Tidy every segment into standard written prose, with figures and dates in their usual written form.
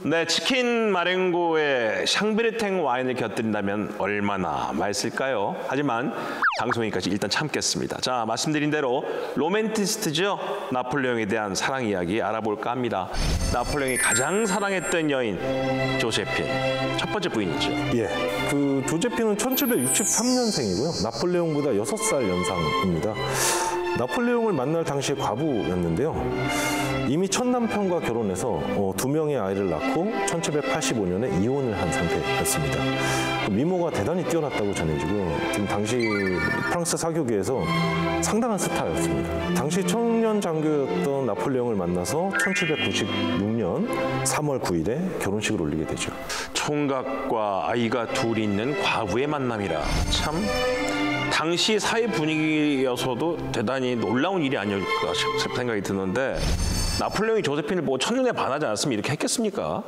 네, 치킨 마렌고에 샹베르탱 와인을 곁들인다면 얼마나 맛있을까요? 하지만 방송이까지 일단 참겠습니다. 자, 말씀드린 대로 로맨티스트죠. 나폴레옹에 대한 사랑 이야기 알아볼까 합니다. 나폴레옹이 가장 사랑했던 여인 조세핀, 첫 번째 부인이죠. 예, 그 조제핀은 1763년생이고요. 나폴레옹보다 6살 연상입니다. 나폴레옹을 만날 당시에 과부였는데요. 이미 첫 남편과 결혼해서 2명의 아이를 낳고 1785년에 이혼을 한 상태였습니다. 미모가 대단히 뛰어났다고 전해지고 지금 당시 프랑스 사교계에서 상당한 스타였습니다. 당시 청년 장교였던 나폴레옹을 만나서 1796년 3월 9일에 결혼식을 올리게 되죠. 총각과 아이가 둘이 있는 과부의 만남이라 참 당시 사회 분위기여서도 대단히 놀라운 일이 아닐까 생각이 드는데 나폴레옹이 조세핀을 보고 첫눈에 반하지 않았으면 이렇게 했겠습니까?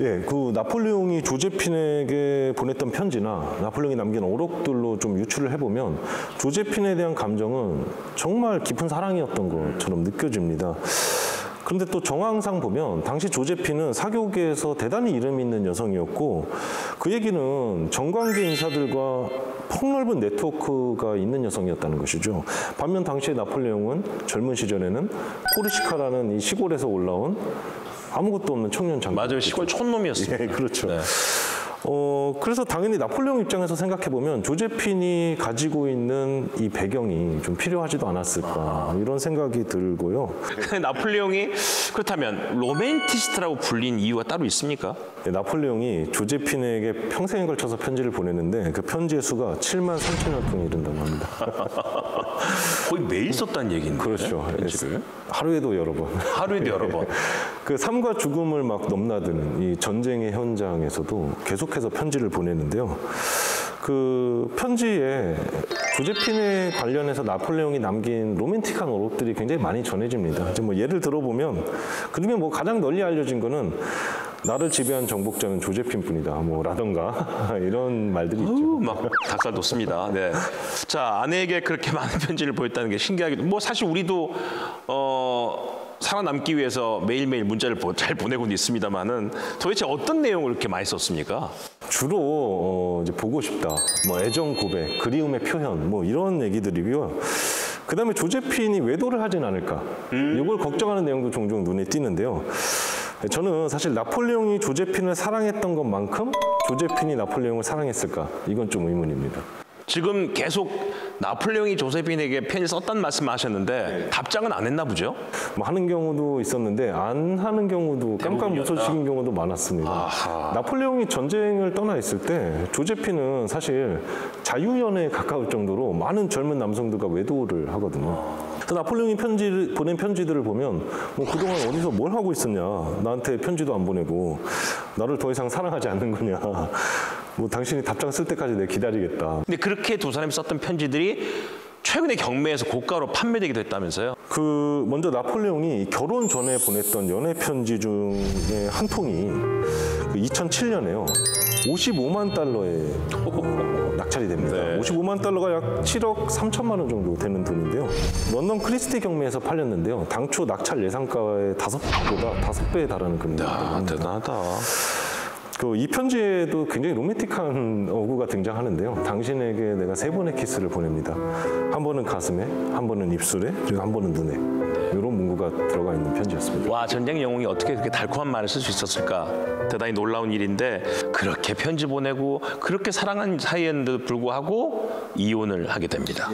예, 그 나폴레옹이 조제핀에게 보냈던 편지나 나폴레옹이 남긴 오록들로 좀 유추를 해보면 조제핀에 대한 감정은 정말 깊은 사랑이었던 것처럼 느껴집니다. 그런데 또 정황상 보면 당시 조제핀은 사교계에서 대단히 이름 있는 여성이었고 그 얘기는 정관계 인사들과 폭넓은 네트워크가 있는 여성이었다는 것이죠. 반면 당시의 나폴레옹은 젊은 시절에는 코르시카라는 이 시골에서 올라온 아무것도 없는 청년 장교. 맞아요. 시골 촌놈이었어요. 예, 그렇죠. 네. 그래서 당연히 나폴레옹 입장에서 생각해보면 조제핀이 가지고 있는 이 배경이 좀 필요하지도 않았을까 이런 생각이 들고요. 나폴레옹이 그렇다면 로맨티스트라고 불린 이유가 따로 있습니까? 네, 나폴레옹이 조제핀에게 평생에 걸쳐서 편지를 보내는데 그 편지의 수가 7만 3천여 통에 이른다고 합니다. 거의 매일 썼다는 얘기인데. 그렇죠. 편지를. 하루에도 여러 번. 하루에도 여러 번. 그 삶과 죽음을 막 넘나드는 이 전쟁의 현장에서도 계속해서 편지를 보내는데요. 그 편지에 조제핀에 관련해서 나폴레옹이 남긴 로맨틱한 오록들이 굉장히 많이 전해집니다. 이제 뭐 예를 들어보면 그중에 뭐 가장 널리 알려진 거는 나를 지배한 정복자는 조제핀뿐이다, 뭐 라던가 이런 말들이 있죠. 막 닭살 돋습니다. 네. 자, 아내에게 그렇게 많은 편지를 보냈다는 게 신기하기도. 뭐 사실 우리도 살아남기 위해서 매일매일 문자를 잘 보내고는 있습니다만은 도대체 어떤 내용을 이렇게 많이 썼습니까? 주로 이제 보고 싶다, 뭐 애정 고백, 그리움의 표현, 뭐 이런 얘기들이고요. 그다음에 조제핀이 외도를 하진 않을까, 이걸 걱정하는 내용도 종종 눈에 띄는데요. 저는 사실 나폴레옹이 조제핀을 사랑했던 것만큼 조제핀이 나폴레옹을 사랑했을까? 이건 좀 의문입니다. 지금 계속 나폴레옹이 조세핀에게 편지 썼다는 말씀하셨는데 답장은 안 했나 보죠? 뭐 하는 경우도 있었는데 안 하는 경우도 깜깜무소식인 경우도 많았습니다. 아하. 나폴레옹이 전쟁을 떠나 있을 때 조제핀은 사실 자유연애에 가까울 정도로 많은 젊은 남성들과 외도를 하거든요. 그래서 나폴레옹이 보낸 편지들을 보면 뭐 그동안 어디서 뭘 하고 있었냐, 나한테 편지도 안 보내고 나를 더 이상 사랑하지 않는 거냐, 뭐 당신이 답장 쓸 때까지 내가 기다리겠다. 근데 그렇게 두 사람이 썼던 편지들이 최근에 경매에서 고가로 판매되기도 했다면서요? 그 먼저 나폴레옹이 결혼 전에 보냈던 연애 편지 중에 한 통이 2007년에요. 55만 달러에 낙찰이 됩니다. 네. 55만 달러가 약 7억 3천만 원 정도 되는 돈인데요. 런던 크리스티 경매에서 팔렸는데요. 당초 낙찰 예상가의 5배에 달하는 금액입니다. 대단하다. 이 편지에도 굉장히 로맨틱한 어구가 등장하는데요. 당신에게 내가 3번의 키스를 보냅니다. 한 번은 가슴에, 한 번은 입술에, 그리고 한 번은 눈에. 이런 문구가 들어가 있는 편지였습니다. 와, 전쟁 영웅이 어떻게 그렇게 달콤한 말을 쓸 수 있었을까? 대단히 놀라운 일인데 그렇게 편지 보내고 그렇게 사랑한 사이였는데도 불구하고 이혼을 하게 됩니다.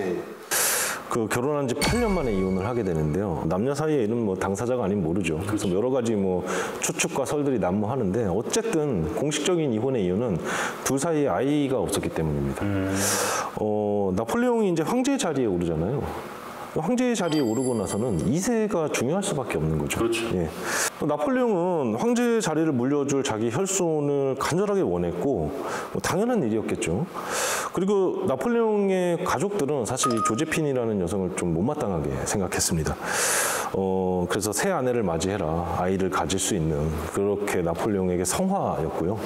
그 결혼한 지 8년 만에 이혼을 하게 되는데요. 남녀 사이에 이런 뭐 당사자가 아니면 모르죠. 그래서 여러 가지 뭐 추측과 설들이 난무하는데 어쨌든 공식적인 이혼의 이유는 둘 사이에 아이가 없었기 때문입니다. 나폴레옹이 이제 황제 자리에 오르잖아요. 황제의 자리에 오르고 나서는 2세가 중요할 수밖에 없는 거죠. 그렇죠. 예. 나폴레옹은 황제 자리를 물려줄 자기 혈손을 간절하게 원했고 뭐 당연한 일이었겠죠. 그리고 나폴레옹의 가족들은 사실 이 조제핀이라는 여성을 좀 못마땅하게 생각했습니다. 그래서 새 아내를 맞이해라, 아이를 가질 수 있는, 그렇게 나폴레옹에게 성화였고요.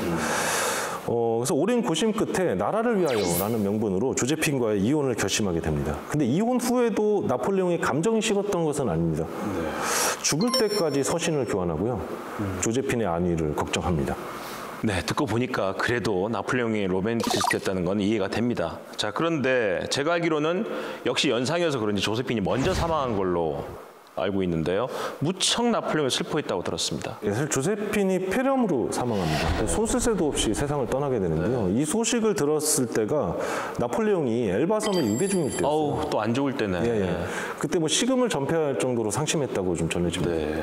그래서 오랜 고심 끝에 나라를 위하여라는 명분으로 조제핀과의 이혼을 결심하게 됩니다. 근데 이혼 후에도 나폴레옹이 감정이 식었던 것은 아닙니다. 죽을 때까지 서신을 교환하고요. 조제핀의 안위를 걱정합니다. 네, 듣고 보니까 그래도 나폴레옹이 로맨티스트였다는 건 이해가 됩니다. 자, 그런데 제가 알기로는 역시 연상이어서 그런지 조세핀이 먼저 사망한 걸로 알고 있는데요. 무척 나폴레옹을 슬퍼했다고 들었습니다. 사실 조세핀이 폐렴으로 사망합니다. 손 쓸 새도 없이 세상을 떠나게 되는데요. 이 소식을 들었을 때가 나폴레옹이 엘바 섬에 유배 중일 때였어요. 어우, 또 안 좋을 때네. 예. 그때 뭐 식음을 전폐할 정도로 상심했다고 좀 전해집니다. 네.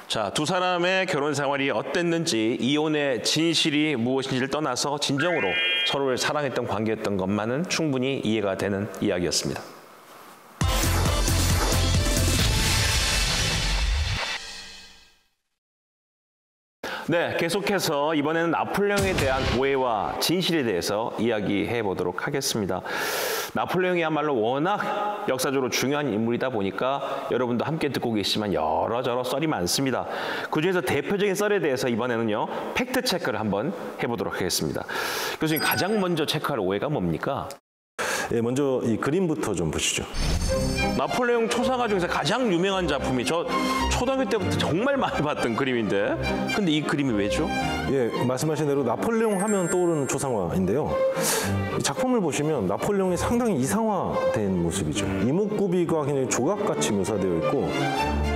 자, 두 사람의 결혼 생활이 어땠는지, 이혼의 진실이 무엇인지를 떠나서 진정으로 서로를 사랑했던 관계였던 것만은 충분히 이해가 되는 이야기였습니다. 네, 계속해서 이번에는 나폴레옹에 대한 오해와 진실에 대해서 이야기해 보도록 하겠습니다. 나폴레옹이야말로 워낙 역사적으로 중요한 인물이다 보니까 여러분도 함께 듣고 계시지만 여러저러 썰이 많습니다. 그중에서 대표적인 썰에 대해서 이번에는요, 팩트 체크를 한번 해보도록 하겠습니다. 교수님, 가장 먼저 체크할 오해가 뭡니까? 예, 먼저 이 그림부터 좀 보시죠. 나폴레옹 초상화 중에서 가장 유명한 작품이 저 초등학교 때부터 정말 많이 봤던 그림인데, 근데 이 그림이 왜죠? 예, 말씀하신 대로 나폴레옹 하면 떠오르는 초상화인데요. 이 작품을 보시면 나폴레옹이 상당히 이상화된 모습이죠. 이목구비가 굉장히 조각같이 묘사되어 있고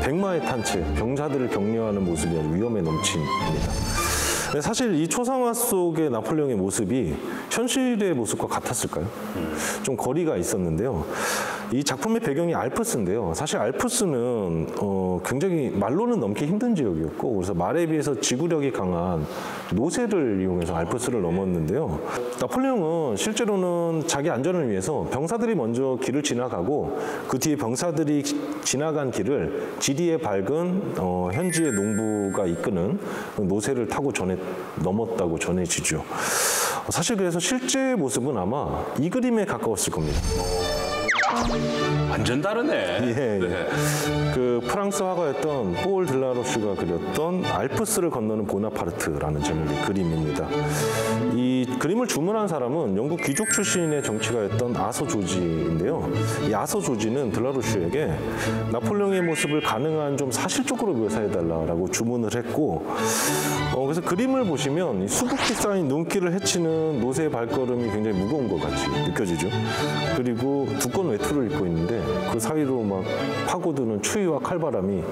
백마에 탄 채 병사들을 격려하는 모습이 아주 위험에 넘칩니다. 사실 이 초상화 속의 나폴레옹의 모습이 현실의 모습과 같았을까요? 좀 거리가 있었는데요. 이 작품의 배경이 알프스인데요. 사실 알프스는 굉장히 말로는 넘기 힘든 지역이었고, 그래서 말에 비해서 지구력이 강한 노새를 이용해서 알프스를 넘었는데요. 나폴레옹은 실제로는 자기 안전을 위해서 병사들이 먼저 길을 지나가고 그 뒤에 병사들이 지나간 길을 지리에 밝은 현지의 농부가 이끄는 노새를 타고 넘었다고 전해지죠. 사실 그래서 실제 모습은 아마 이 그림에 가까웠을 겁니다. 완전 다르네. 예. 네. 그 프랑스 화가였던 폴 들라로슈가 그렸던 알프스를 건너는 보나파르트라는 제목의 그림입니다. 이 그림을 주문한 사람은 영국 귀족 출신의 정치가였던 아서 조지인데요. 이 아서 조지는 들라로슈에게 나폴레옹의 모습을 가능한 좀 사실적으로 묘사해달라고 주문을 했고, 그래서 그림을 보시면 수북히 쌓인 눈길을 헤치는 노새의 발걸음이 굉장히 무거운 것 같이 느껴지죠. 그리고 두꺼운 외투를 입고 있는데 그 사이로 막 파고드는 추위와 칼바람이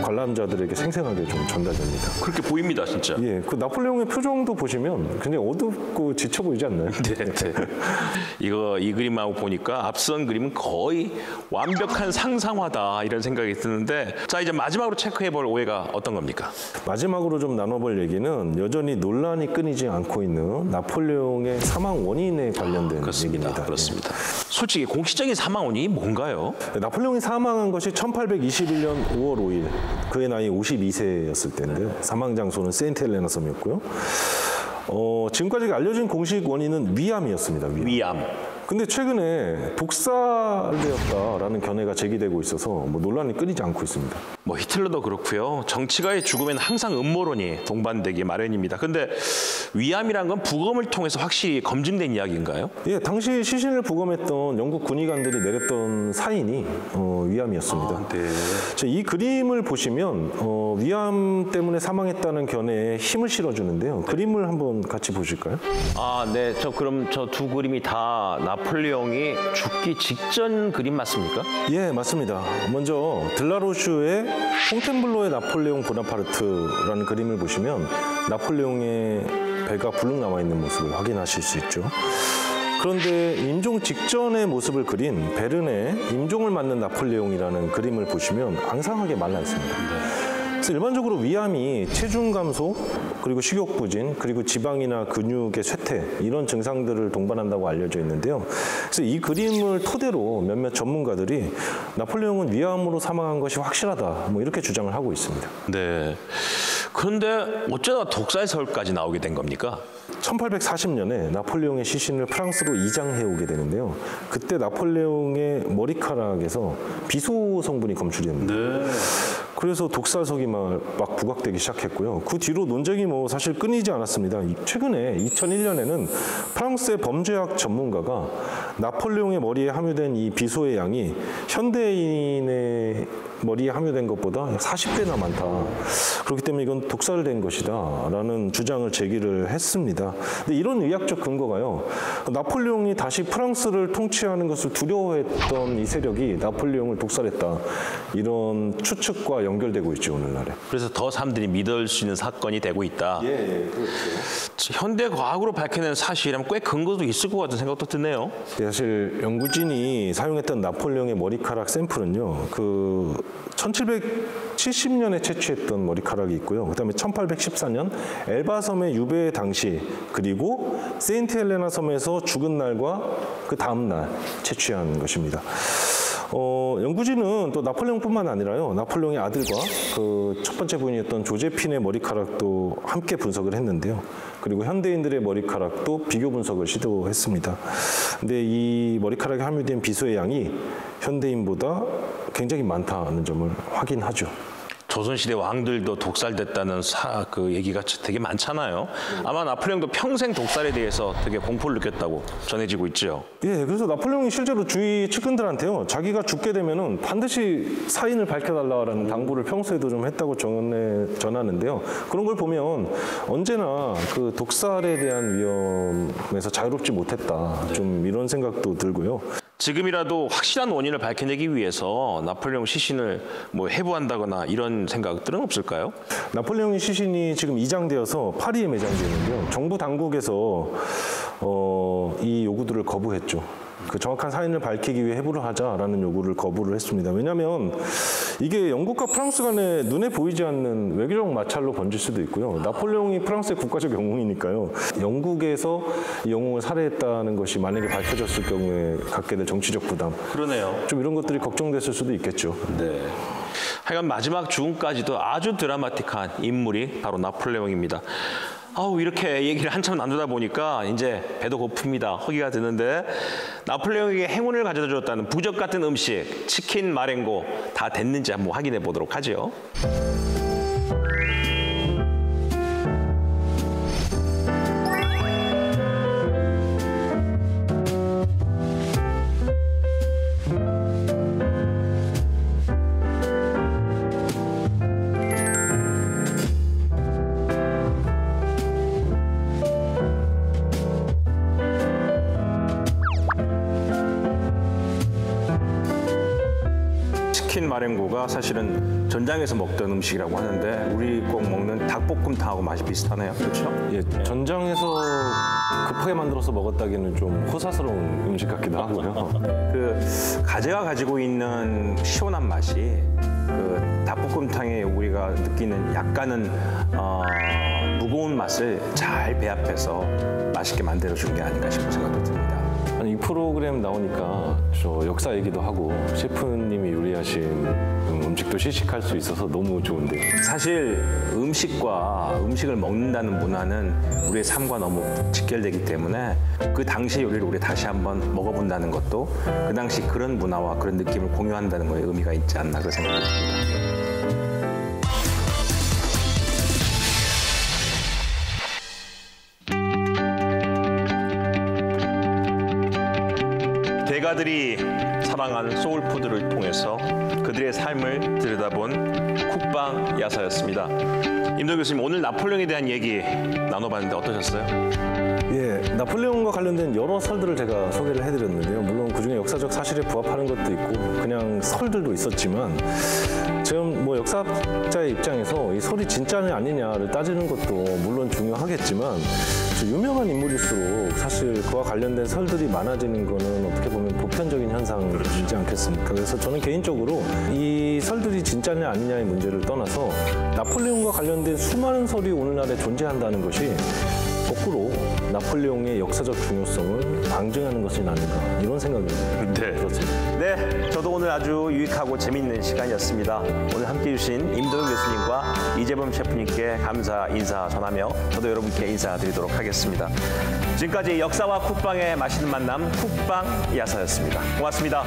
관람자들에게 생생하게 좀 전달됩니다. 그렇게 보입니다, 진짜. 예, 그 나폴레옹의 표정도 보시면 굉장히 어둡고 지쳐 보이지 않나요? 네. 이 그림하고 보니까 앞선 그림은 거의 완벽한 상상화다 이런 생각이 드는데, 자, 이제 마지막으로 체크해 볼 오해가 어떤 겁니까? 마지막으로 좀 나눠볼 얘기는 여전히 논란이 끊이지 않고 있는 나폴레옹의 사망 원인에 관련된 얘기입니다. 그렇습니다. 솔직히 공식적인 사망 원인이 뭔가요? 나폴레옹이 사망한 것이 1821년 5월 5일, 그의 나이 52세였을 때인데요. 사망 장소는 세인트 헬레나 섬이었고요. 지금까지 알려진 공식 원인은 위암이었습니다. 위암. 근데 최근에 독살되었다라는 견해가 제기되고 있어서 뭐 논란이 끊이지 않고 있습니다. 뭐 히틀러도 그렇고요. 정치가의 죽음에는 항상 음모론이 동반되기 마련입니다. 근데 위암이란 건 부검을 통해서 확실히 검증된 이야기인가요? 예, 당시 시신을 부검했던 영국 군의관들이 내렸던 사인이 위암이었습니다. 네. 이 그림을 보시면 위암 때문에 사망했다는 견해에 힘을 실어주는데요. 그림을 한번 같이 보실까요? 아, 네. 그럼 저 두 그림이 다 나폴레옹이 죽기 직전 그림 맞습니까? 예, 맞습니다. 먼저 들라로슈의 퐁텐블로의 나폴레옹 보나파르트라는 그림을 보시면 나폴레옹의 배가 불룩 나와 있는 모습을 확인하실 수 있죠. 그런데 임종 직전의 모습을 그린 베른의 임종을 맞는 나폴레옹이라는 그림을 보시면 앙상하게 말라 있습니다. 그래서 일반적으로 위암이 체중 감소, 그리고 식욕 부진, 그리고 지방이나 근육의 쇠퇴 이런 증상들을 동반한다고 알려져 있는데요. 그래서 이 그림을 토대로 몇몇 전문가들이 나폴레옹은 위암으로 사망한 것이 확실하다, 뭐 이렇게 주장을 하고 있습니다. 네. 그런데 어쩌다 독살설까지 나오게 된 겁니까? 1840년에 나폴레옹의 시신을 프랑스로 이장해 오게 되는데요. 그때 나폴레옹의 머리카락에서 비소 성분이 검출됩니다. 네. 그래서 독살설이 막 부각되기 시작했고요. 그 뒤로 논쟁이 뭐 사실 끊이지 않았습니다. 최근에 2001년에는 프랑스의 범죄학 전문가가 나폴레옹의 머리에 함유된 이 비소의 양이 현대인의 머리에 함유된 것보다 40배나 많다. 그렇기 때문에 이건 독살된 것이다 라는 주장을 제기를 했습니다. 근데 이런 의학적 근거가요, 나폴레옹이 다시 프랑스를 통치하는 것을 두려워했던 이 세력이 나폴레옹을 독살했다, 이런 추측과 연결되고 있죠, 오늘날에. 그래서 더 사람들이 믿을 수 있는 사건이 되고 있다. 그렇죠. 현대 과학으로 밝혀낸 사실이라면 꽤 근거도 있을 것 같은 생각도 드네요. 사실 연구진이 사용했던 나폴레옹의 머리카락 샘플은요, 그 1770년에 채취했던 머리카락이 있고요. 그다음에 1814년 엘바 섬의 유배 당시, 그리고 세인트 헬레나 섬에서 죽은 날과 그 다음 날 채취한 것입니다. 연구진은 또 나폴레옹뿐만 아니라요, 나폴레옹의 아들과 그 첫 번째 부인이었던 조제핀의 머리카락도 함께 분석을 했는데요. 그리고 현대인들의 머리카락도 비교 분석을 시도했습니다. 근데 이 머리카락에 함유된 비소의 양이 현대인보다 굉장히 많다는 점을 확인하죠. 조선시대 왕들도 독살됐다는 그 얘기가 되게 많잖아요. 아마 나폴레옹도 평생 독살에 대해서 되게 공포를 느꼈다고 전해지고 있죠. 예, 그래서 나폴레옹이 실제로 주위 측근들한테요, 자기가 죽게 되면은 반드시 사인을 밝혀달라는 당부를 평소에도 좀 했다고 전하는데요. 그런 걸 보면 언제나 그 독살에 대한 위험에서 자유롭지 못했다, 좀 이런 생각도 들고요. 지금이라도 확실한 원인을 밝혀내기 위해서 나폴레옹 시신을 뭐 해부한다거나 이런 생각들은 없을까요? 나폴레옹의 시신이 지금 이장되어서 파리에 매장되어 있는데요. 정부 당국에서 이 요구들을 거부했죠. 그 정확한 사인을 밝히기 위해 해부를 하자라는 요구를 거부를 했습니다. 왜냐하면 이게 영국과 프랑스 간에 눈에 보이지 않는 외교적 마찰로 번질 수도 있고요. 나폴레옹이 프랑스의 국가적 영웅이니까요. 영국에서 이 영웅을 살해했다는 것이 만약에 밝혀졌을 경우에 갖게 될 정치적 부담. 그러네요. 좀 이런 것들이 걱정됐을 수도 있겠죠. 네. 하여간 마지막 죽음까지도 아주 드라마틱한 인물이 바로 나폴레옹입니다. 이렇게 얘기를 한참 나누다 보니까 이제 배도 고픕니다. 허기가 드는데, 나폴레옹에게 행운을 가져다 줬다는 부적 같은 음식, 치킨 마렌고 다 됐는지 한번 확인해 보도록 하죠. 치킨 마렌고가 사실은 전장에서 먹던 음식이라고 하는데 우리 꼭 먹는 닭볶음탕하고 맛이 비슷하네요. 그렇죠? 예, 전장에서 급하게 만들어서 먹었다기에는 좀 호사스러운 음식 같기도 하고요. 그 가재가 가지고 있는 시원한 맛이 그 닭볶음탕에 우리가 느끼는 약간은 무거운 맛을 잘 배합해서 맛있게 만들어준 게 아닌가 싶은 생각도 듭니다. 아니, 이 프로그램 나오니까 저 역사 얘기도 하고 셰프님이 요리하신 음식도 시식할 수 있어서 너무 좋은데요. 사실 음식을 먹는다는 문화는 우리의 삶과 너무 직결되기 때문에 그 당시의 요리를 우리 다시 한번 먹어본다는 것도 그 당시 그런 문화와 그런 느낌을 공유한다는 거에 의미가 있지 않나 그런 생각이 듭니다. 대가들이 사랑하는 소울푸드를 통해서 그들의 삶을 들여다본 쿡방 야사였습니다. 임동 교수님, 오늘 나폴레옹에 대한 얘기 나눠봤는데 어떠셨어요? 예, 나폴레옹과 관련된 여러 설들을 제가 소개를 해드렸는데요. 물론 그중에 역사적 사실에 부합하는 것도 있고 그냥 설들도 있었지만, 지금 뭐 역사학자의 입장에서 이 설이 진짜냐 아니냐를 따지는 것도 물론 중요하겠지만, 유명한 인물일수록 사실 그와 관련된 설들이 많아지는 거는 어떻게 보면 보편적인 현상이지 않겠습니까? 그래서 저는 개인적으로 이 설들이 진짜냐 아니냐의 문제를 떠나서 나폴레옹과 관련된 수많은 설이 오늘날에 존재한다는 것이 거꾸로 나폴레옹의 역사적 중요성을 방증하는 것이 아닌가, 이런 생각이 들었습니다. 네, 저도 오늘 아주 유익하고 재미있는 시간이었습니다. 오늘 함께해 주신 임동혁 교수님과 이재범 셰프님께 감사 인사 전하며 저도 여러분께 인사드리도록 하겠습니다. 지금까지 역사와 쿡방의 맛있는 만남 쿡방 야사였습니다. 고맙습니다.